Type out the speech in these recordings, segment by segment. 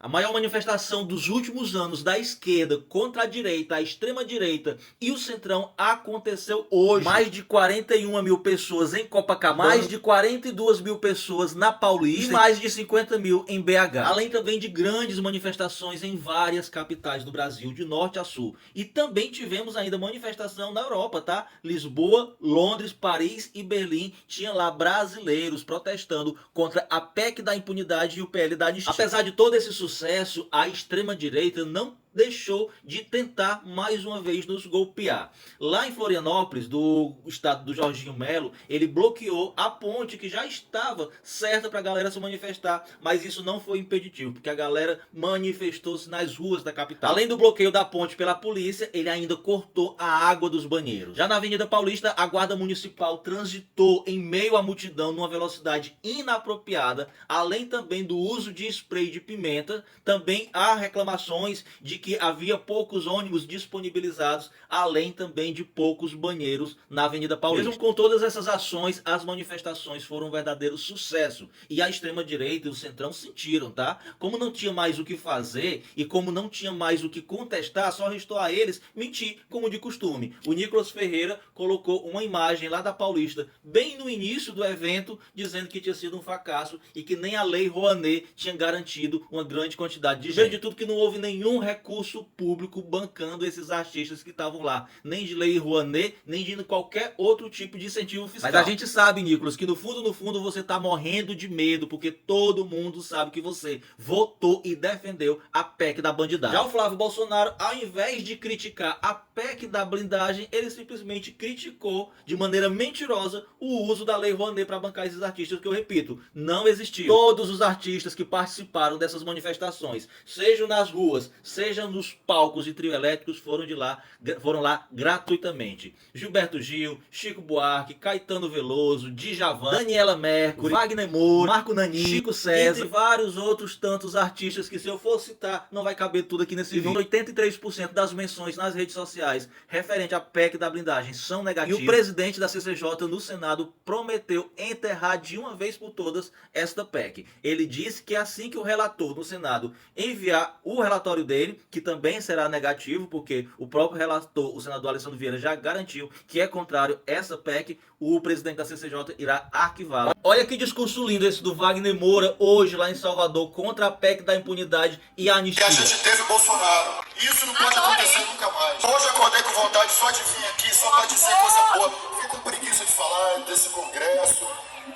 A maior manifestação dos últimos anos da esquerda contra a direita, a extrema-direita e o centrão aconteceu hoje. Mais de 41 mil pessoas em Copacabana, mais de 42 mil pessoas na Paulista e mais de 50 mil em BH. Além também de grandes manifestações em várias capitais do Brasil, de norte a sul. E também tivemos ainda manifestação na Europa, tá? Lisboa, Londres, Paris e Berlim tinha lá brasileiros protestando contra a PEC da impunidade e o PL da anistia. Apesar de todo esse sucesso, a extrema-direita não deixou de tentar mais uma vez nos golpear. Lá em Florianópolis, do estado do Jorginho Melo, ele bloqueou a ponte que já estava certa para a galera se manifestar, mas isso não foi impeditivo, porque a galera manifestou-se nas ruas da capital. Além do bloqueio da ponte pela polícia, ele ainda cortou a água dos banheiros. Já na Avenida Paulista, a guarda municipal transitou em meio à multidão numa velocidade inapropriada, além também do uso de spray de pimenta. Também há reclamações de que havia poucos ônibus disponibilizados, além também de poucos banheiros na Avenida Paulista. Mesmo com todas essas ações, as manifestações foram um verdadeiro sucesso. E a extrema-direita e o centrão sentiram, tá? Como não tinha mais o que fazer e como não tinha mais o que contestar, só restou a eles mentir, como de costume. O Nicolas Ferreira colocou uma imagem lá da Paulista, bem no início do evento, dizendo que tinha sido um fracasso e que nem a Lei Rouanet tinha garantido uma grande quantidade de gente. Primeiro de tudo, que não houve nenhum recurso público bancando esses artistas que estavam lá, nem de Lei Rouanet, nem de qualquer outro tipo de incentivo fiscal. Mas a gente sabe, Nicolas, que no fundo você tá morrendo de medo, porque todo mundo sabe que você votou e defendeu a PEC da bandidagem. Já o Flávio Bolsonaro, ao invés de criticar a PEC da blindagem, ele simplesmente criticou de maneira mentirosa o uso da Lei Rouanet para bancar esses artistas, que eu repito, não existiu. Todos os artistas que participaram dessas manifestações, sejam nas ruas, sejam nos palcos e trio elétricos, foram lá gratuitamente. Gilberto Gil, Chico Buarque, Caetano Veloso, Djavan, Daniela Mercury, Wagner Moura, Marco Nanini, Chico César e vários outros tantos artistas que, se eu for citar, não vai caber tudo aqui nesse vídeo. 83% das menções nas redes sociais referente à PEC da blindagem são negativas. E o presidente da CCJ no Senado prometeu enterrar de uma vez por todas esta PEC. Ele disse que assim que o relator no Senado enviar o relatório dele, que também será negativo, porque o próprio relator, o senador Alessandro Vieira, já garantiu que é contrário a essa PEC, o presidente da CCJ irá arquivá-la. Olha que discurso lindo esse do Wagner Moura, hoje lá em Salvador, contra a PEC da impunidade e a anistia. Que a gente teve o Bolsonaro. Isso não pode acontecer nunca mais. Hoje eu acordei com vontade só de vir aqui, só para dizer coisa boa. Fiquei com preguiça de falar desse congresso.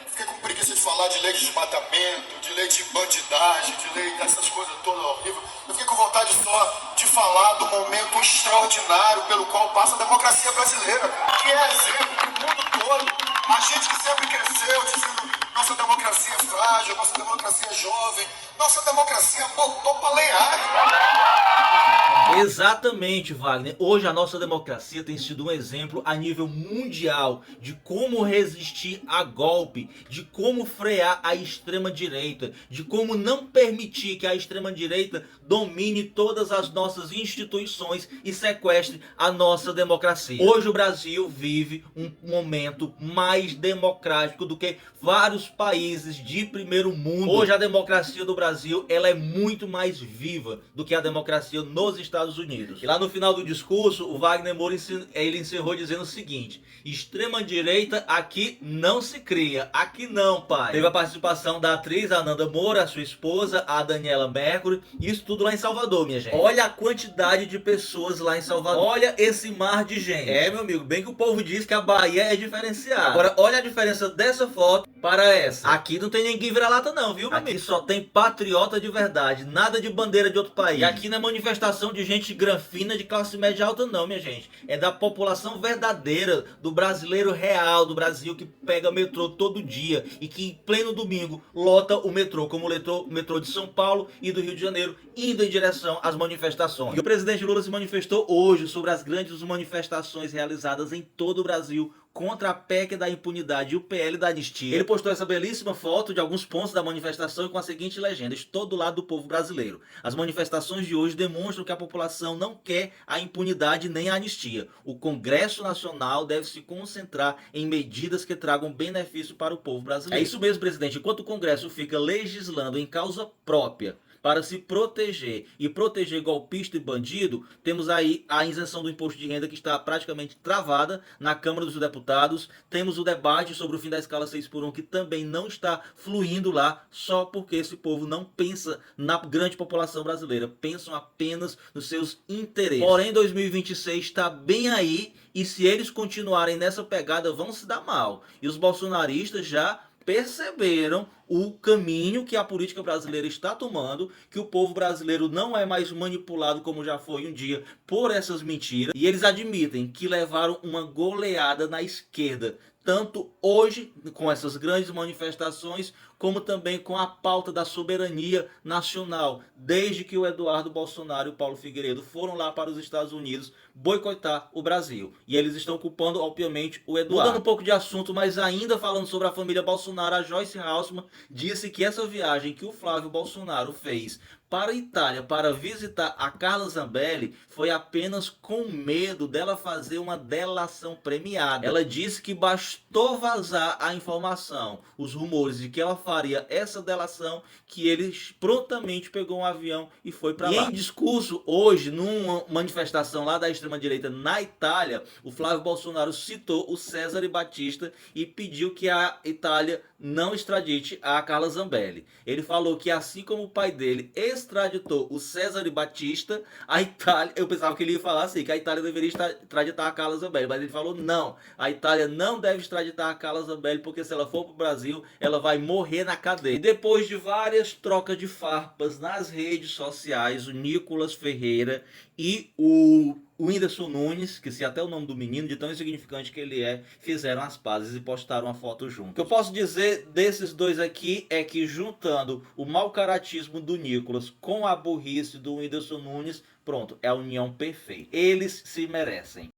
Fiquei com preguiça de falar de lei de desmatamento, de lei de bandidagem, de lei dessas coisas todas horríveis. Eu fiquei com vontade só de falar do momento extraordinário pelo qual passa a democracia brasileira, que é exemplo para o mundo todo. A gente que sempre cresceu dizendo nossa democracia é frágil, nossa democracia é jovem, nossa democracia botou para lenhar. Exatamente, Wagner. Hoje a nossa democracia tem sido um exemplo a nível mundial de como resistir a golpe, de como frear a extrema-direita, de como não permitir que a extrema-direita domine todas as nossas instituições e sequestre a nossa democracia. Hoje o Brasil vive um momento mais democrático do que vários países de primeiro mundo. Hoje a democracia do Brasil, ela é muito mais viva do que a democracia nos Estados Unidos. E lá no final do discurso, o Wagner Moura ele encerrou dizendo o seguinte: extrema-direita aqui não se cria, aqui não, pai. Teve a participação da atriz Ananda Moura, a sua esposa, a Daniela Mercury, isso tudo lá em Salvador, minha gente. Olha a quantidade de pessoas lá em Salvador. Olha esse mar de gente. É, meu amigo, bem que o povo diz que a Bahia é diferenciada. Agora, olha a diferença dessa foto para essa. Aqui não tem ninguém vira-lata não, viu, meu amigo? Aqui só tem patriota de verdade, nada de bandeira de outro país. E aqui não é manifestação de gente granfina de classe média alta não, minha gente. É da população verdadeira, do brasileiro real, do Brasil, que pega metrô todo dia e que em pleno domingo lota o metrô, como o metrô de São Paulo e do Rio de Janeiro, indo em direção às manifestações. E o presidente Lula se manifestou hoje sobre as grandes manifestações realizadas em todo o Brasil contra a PEC da impunidade e o PL da anistia. Ele postou essa belíssima foto de alguns pontos da manifestação com a seguinte legenda: estou do lado do povo brasileiro. As manifestações de hoje demonstram que a população não quer a impunidade nem a anistia. O Congresso Nacional deve se concentrar em medidas que tragam benefício para o povo brasileiro. É isso mesmo, presidente. Enquanto o Congresso fica legislando em causa própria para se proteger e proteger golpista e bandido, temos aí a isenção do imposto de renda que está praticamente travada na Câmara dos Deputados. Temos o debate sobre o fim da escala 6x1 que também não está fluindo lá, só porque esse povo não pensa na grande população brasileira, pensam apenas nos seus interesses. Porém, 2026 está bem aí e se eles continuarem nessa pegada vão se dar mal. E os bolsonaristas já perceberam o caminho que a política brasileira está tomando, que o povo brasileiro não é mais manipulado como já foi um dia por essas mentiras, e eles admitem que levaram uma goleada na esquerda, tanto hoje com essas grandes manifestações, como também com a pauta da soberania nacional, desde que o Eduardo Bolsonaro e o Paulo Figueiredo foram lá para os Estados Unidos boicotar o Brasil. E eles estão culpando, obviamente, o Eduardo. Mudando um pouco de assunto, mas ainda falando sobre a família Bolsonaro, a Joyce Hasselman disse que essa viagem que o Flávio Bolsonaro fez para a Itália para visitar a Carla Zambelli foi apenas com medo dela fazer uma delação premiada. Ela disse que bastou vazar a informação, os rumores de que ela faria essa delação, que ele prontamente pegou um avião e foi para lá. E em discurso hoje, numa manifestação lá da extrema-direita na Itália, o Flávio Bolsonaro citou o Cesare Battisti e pediu que a Itália não extradite a Carla Zambelli. Ele falou que assim como o pai dele extraditou o Cesare Battisti, a Itália, eu pensava que ele ia falar assim, que a Itália deveria extraditar a Carla Zambelli, mas ele falou não, a Itália não deve extraditar a Carla Zambelli, porque se ela for para o Brasil, ela vai morrer na cadeia. E depois de várias trocas de farpas nas redes sociais, o Nicolas Ferreira e o Whindersson Nunes, que se até o nome do menino, de tão insignificante que ele é, fizeram as pazes e postaram uma foto junto. O que eu posso dizer desses dois aqui é que, juntando o mau caratismo do Nicolas com a burrice do Whindersson Nunes, pronto, é a união perfeita. Eles se merecem.